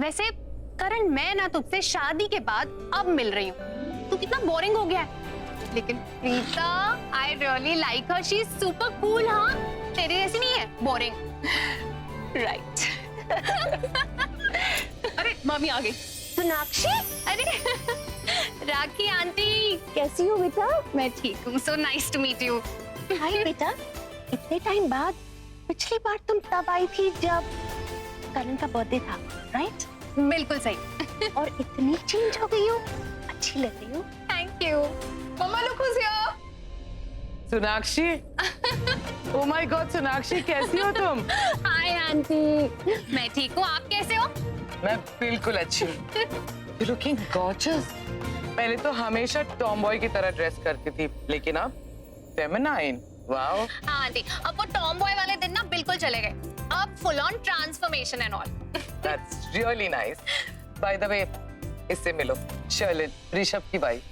वैसे करण, मैं ना तुझसे शादी के बाद अब मिल रही हूँ, तू कितना बोरिंग हो गया है। लेकिन Preeta, I really like her, she is super cool. हाँ, तेरे जैसी नहीं है, बोरिंग। राइट। अरे मामी आ गई। सोनाक्षी, अरे राखी आंटी, कैसी हो बेटा? मैं ठीक हूँ। So nice to meet you. Hi बेटा, इतने टाइम बाद। पिछली बार तुम तब आई थी जब करण का बर्थडे था, राइट? बिल्कुल सही। और इतनी चेंज हो गई हो, अच्छी लग रही हो। Thank you. मम्मा लोग खुश हो? सोनाक्षी, ओह माय गॉड सोनाक्षी, कैसी हो तुम? हाय आंटी, मैं ठीक हूँ, आप कैसे हो? मैं बिल्कुल अच्छी हूँ। You're looking gorgeous. पहले तो हमेशा टॉमबॉय की तरह ड्रेस करती थी, लेकिन अब फेमिनाइन। वाओ। हाँ आंटी, अब वो टॉम बॉय वाले दिन ना बिल्कुल चले गए। अब full on transformation and all. That's really nice. By the way, इससे मिलो, शर्लिन, ऋषभ की वाइफ।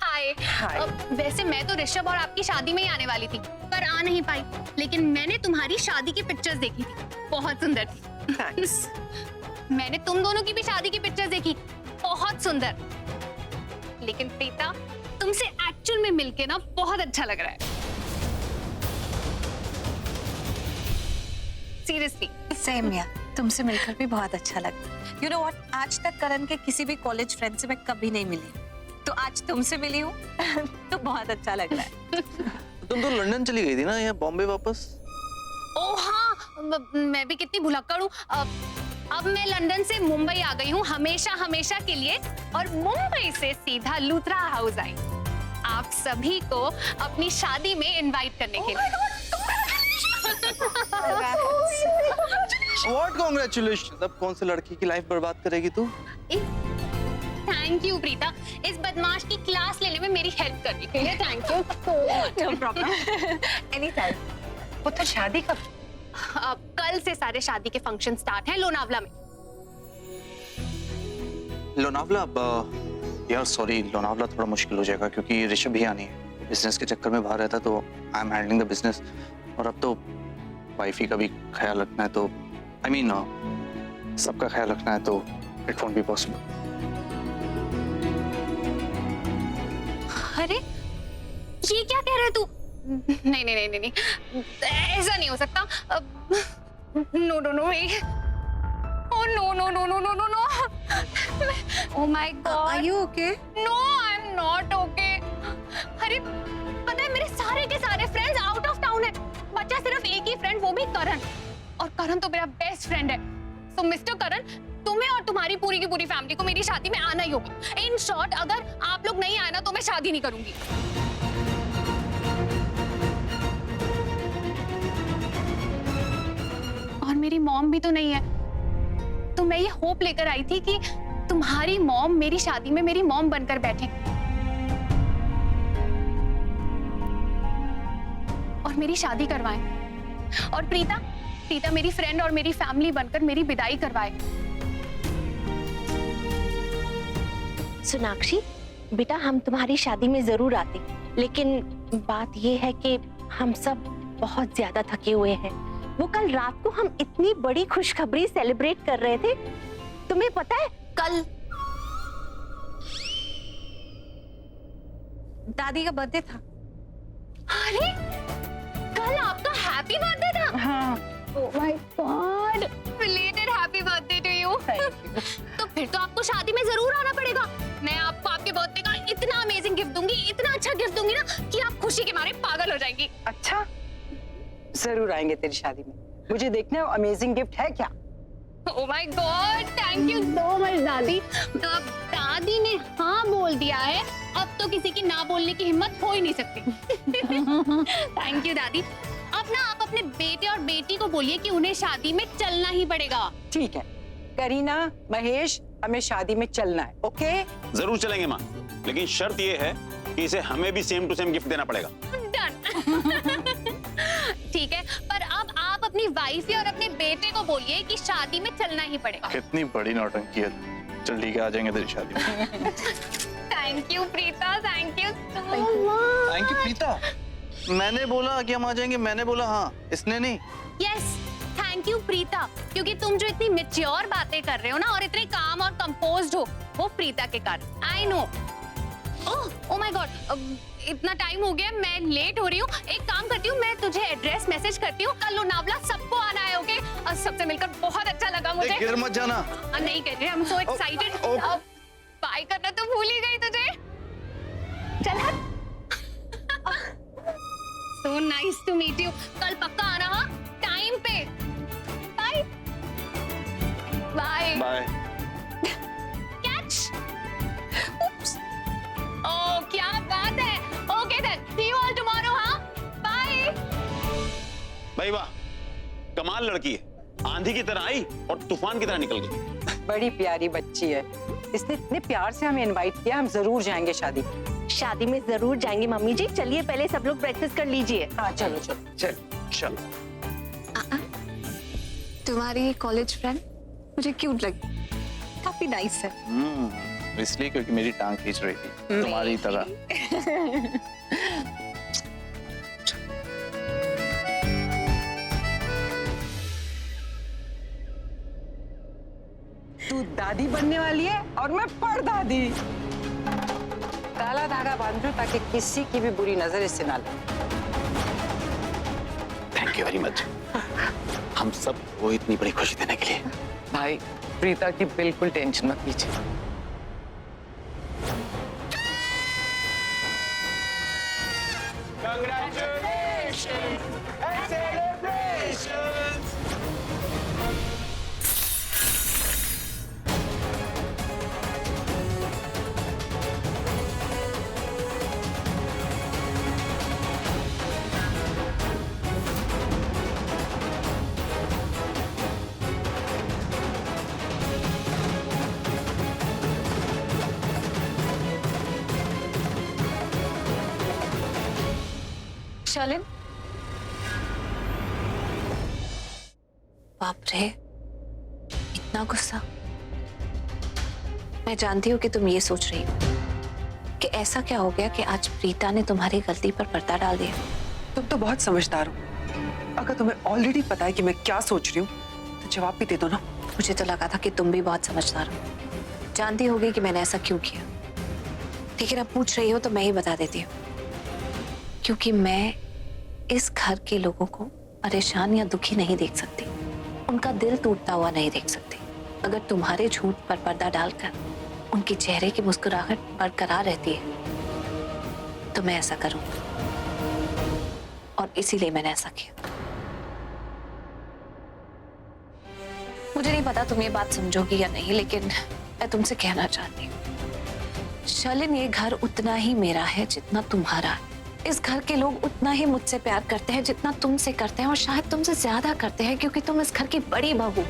हाय। Hi. वैसे मैं तो ऋषभ और आपकी शादी में ही आने वाली थी, पर आ नहीं पाई। लेकिन मैंने तुम्हारी शादी की पिक्चर्स देखी थी, बहुत सुंदर थी। Thanks. मैंने तुम दोनों की भी शादी की पिक्चर्स देखी, बहुत सुंदर। लेकिन प्रीता, तुमसे एक्चुअल में मिलके ना बहुत अच्छा लग रहा है। सीरियसली। सेम यार, तुमसे मिलकर भी बहुत अच्छा लगा। यू नो व्हाट, आज तक करण के किसी भी कॉलेज फ्रेंड से मैं कभी नहीं मिली, तो आज तुमसे मिली हूँ तो बहुत अच्छा लग रहा है। तुम तो लंदन चली गई थी ना, या बॉम्बे वापस? ओ हाँ, मैं भी कितनी भुलक्कड़ हूँ। अब मैं लंदन से मुंबई आ गई हूँ, हमेशा हमेशा के लिए, और मुंबई से सीधा लूथरा हाउस आई, आप सभी को अपनी शादी में इनवाइट करने के लिए। What congratulations! अब कौन से लड़की की लाइफ बर्बाद करेगी तू? थैंक यू प्रीता, इस बदमाश की क्लास लेने में मेरी हेल्प करने के लिए। Thank you. No problem, any time. वो तो शादी कब? कल से सारे शादी के फंक्शन स्टार्ट हैं लोनावला में। लोनावला? यार सॉरी, लोनावला थोड़ा मुश्किल हो जाएगा क्योंकि ऋषभ भी आनी है। बिजनेस के चक्कर में बाहर रहता तो I am handling the business, और अब तो वाइफी का भी ख्याल रखना है, तो आई मीन सबका ख्याल रखना है, तो इट वोंट बी पॉसिबल। अरे ये क्या कह रहे तू? नहीं नहीं नहीं नहीं, ऐसा नहीं हो सकता। No no no, oh no no no no no no no, oh my God, are you okay? No I am not okay. अरे पता है, मेरे सारे के सारे फ्रेंड्स आउट ऑफ टाउन है, बचा सिर्फ एक ही फ्रेंड, वो भी करण, और करण तो मेरा बेस्ट फ्रेंड है। सो मिस्टर करण, तुम्हें और तुम्हारी पूरी की पूरी फैमिली को मेरी शादी में आना ही होगा। इन शॉर्ट, अगर आप लोग नहीं आए ना तो मैं शादी नहीं करूंगी। और मेरी मॉम भी तो नहीं है, तो मैं ये होप लेकर आई थी कि तुम्हारी मॉम मेरी शादी में मेरी मॉम बनकर बैठे और मेरी शादी करवाएं, और प्रीता मेरी फ्रेंड और मेरी फैमिली बनकर मेरी विदाई करवाए। सोनाक्षी बेटा, हम तुम्हारी शादी में जरूर आते, लेकिन बात ये है कि हम सब बहुत ज्यादा थके हुए हैं। वो कल रात को हम इतनी बड़ी खुशखबरी सेलिब्रेट कर रहे थे, तुम्हें पता है कल दादी का बर्थडे था। अरे कल आपका हैप्पी बर्थडे था? हाँ। Oh my God, belated happy birthday to you. तो फिर तो आपको शादी में जरूर आना पड़ेगा। मैं आपको आपके बर्थडे का इतना अमेजिंग गिफ्ट दूंगी, इतना अच्छा गिफ्ट दूंगी ना कि आप खुशी के मारे पागल हो जाएंगी। अच्छा, जरूर आएंगे तेरी शादी में। मुझे देखना है अमेजिंग गिफ्ट है क्या। ओह my God, thank you so much दादी। तो अब दादी ने हाँ बोल दिया है, अब तो किसी की ना बोलने की हिम्मत हो ही नहीं सकती। थैंक यू दादी। अब ना आप अपने बेटे और बेटी को बोलिए कि उन्हें शादी में चलना ही पड़ेगा। ठीक है करीना, महेश, हमें शादी में चलना है। ओके जरूर चलेंगे माँ, लेकिन शर्त ये है कि इसे हमें भी सेम टू सेम गिफ्ट देना पड़ेगा। डन। ठीक है, पर अब आप अपनी वाइफ और अपने बेटे को बोलिए कि शादी में चलना ही पड़ेगा। कितनी बड़ी नौटंकी है। चल ठीक है, आ जाएंगे तेरी शादी में। Thank you Preeta, thank you so much. Thank you Preeta. मैंने बोला कि हम आ जाएंगे, मैंने बोला हाँ, इसने नहीं। Yes, thank thank you Preeta, क्योंकि तुम जो इतनी मैच्योर बातें कर रहे हो ना और इतने काम और कंपोज्ड हो, वो प्रीता के कारण। I know. Oh my God, इतना टाइम हो गया, मैं लेट हो रही हूँ। एक काम करती हूँ, मैं तुझे एड्रेस मैसेज करती हूँ, कल लोनावला सबको आना है, ओके? और सबसे मिलकर बहुत अच्छा लगा मुझे। गिर मत जाना। नहीं कर रही, I am so excited. Bye करना तो भूल ही गई तुझे। चल so nice to meet you. कल पक्का आना, हाँ, टाइम पे। Bye bye bye. Catch. Oops. Oh क्या बात है। Okay then, see you all tomorrow, हाँ, बाय। भाई वाह, कमाल लड़की है, आंधी की तरह आई और तूफान की तरह निकल गई। बड़ी प्यारी बच्ची है, इसने इतने प्यार से हमें इनवाइट किया, हम जरूर जाएंगे शादी। शादी में जरूर जाएंगे मम्मी जी। चलिए पहले सब लोग ब्रेकफास्ट कर लीजिए। हाँ चलो चलो। चल चल। तुम्हारी कॉलेज फ्रेंड मुझे क्यूट लगी, काफी नाइस है। इसलिए क्योंकि मेरी टांग खींच रही थी तुम्हारी तरह। तू दादी बनने वाली है और मैं परदादी। काला धागा बांधो ताकि किसी की भी बुरी नजर इससे ना लगे। थैंक यू वेरी मच, हम सब को इतनी बड़ी खुशी देने के लिए। भाई प्रीता की बिल्कुल टेंशन मत लीजिए। शालिन, बाप रे, इतना गुस्सा। मैं जानती हूँ कि तुम ये सोच रही हो कि ऐसा क्या हो गया कि आज प्रीता ने तुम्हारी गलती पर पर्दा डाल दिया। तुम तो बहुत समझदार हो। अगर तुम्हें ऑलरेडी पता है कि मैं क्या सोच रही हूँ तो जवाब भी दे दो ना। मुझे तो लगा था कि तुम भी बहुत समझदार हो, जानती होगी कि मैंने ऐसा क्यों किया। लेकिन अब पूछ रही हो तो मैं ही बता देती हूँ, क्योंकि मैं इस घर के लोगों को परेशान या दुखी नहीं देख सकती, उनका दिल टूटता हुआ नहीं देख सकती। अगर तुम्हारे झूठ पर पर्दा डालकर उनके चेहरे की मुस्कुराहट बरकरार रहती है तो मैं ऐसा करूंगी, और इसीलिए मैंने ऐसा किया। मुझे नहीं पता तुम ये बात समझोगी या नहीं, लेकिन मैं तुमसे कहना चाहती हूँ, शालिन, ये घर उतना ही मेरा है जितना तुम्हारा है। इस घर के लोग उतना ही मुझसे प्यार करते हैं जितना तुमसे करते हैं, और शायद तुमसे ज्यादा करते हैं, क्योंकि तुम इस घर की बड़ी बहू।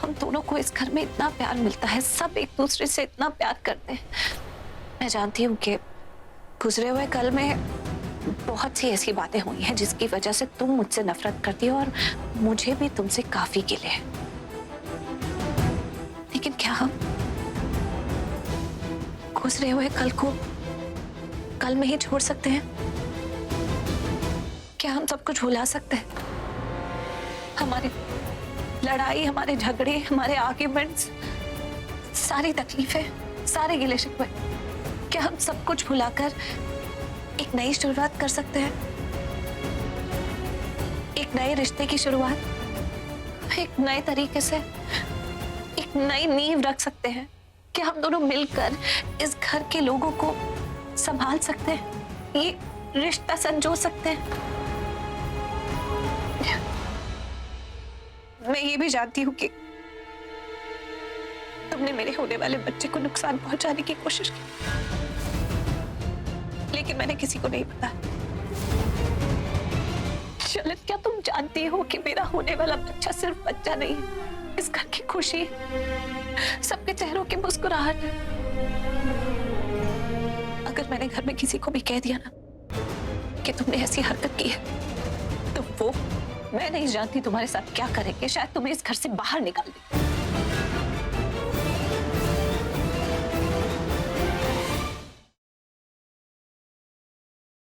हम दोनों को इस घर में इतना प्यार मिलता है, सब एक दूसरे से इतना प्यार करते हैं। मैं जानती हूँ कि गुजरे हुए कल में बहुत सी ऐसी बातें हुई हैं जिसकी वजह से तुम मुझसे नफरत करती हो, और मुझे भी तुमसे काफी गिले है। लेकिन क्या हम गुजरे हुए कल को कल में ही छोड़ सकते हैं? क्या हम सब कुछ भुला सकते हैं? हमारी लड़ाई, हमारे झगड़े, हमारे आर्ग्यूमेंट्स, सारी तकलीफें, सारे गिले शिकवे, क्या हम सब कुछ भुलाकर एक नई शुरुआत कर सकते हैं? एक नए रिश्ते की शुरुआत, एक नए तरीके से एक नई नींव रख सकते हैं? क्या हम दोनों मिलकर इस घर के लोगों को संभाल सकते हैं, ये रिश्ता संजो सकते हैं? मैं ये भी जानती हूँ कि तुमने मेरे होने वाले बच्चे को नुकसान पहुंचाने की कोशिश की, लेकिन मैंने किसी को नहीं बताया। शालिन, क्या तुम जानती हो कि मेरा होने वाला बच्चा सिर्फ बच्चा नहीं है, इस घर की खुशी, सबके चेहरों की मुस्कुराहट है। अगर मैंने घर में किसी को भी कह दिया ना कि तुमने ऐसी हरकत की है, तो वो, मैं नहीं जानती तुम्हारे साथ क्या करेंगे, शायद तुम्हें इस घर से बाहर निकाल दे।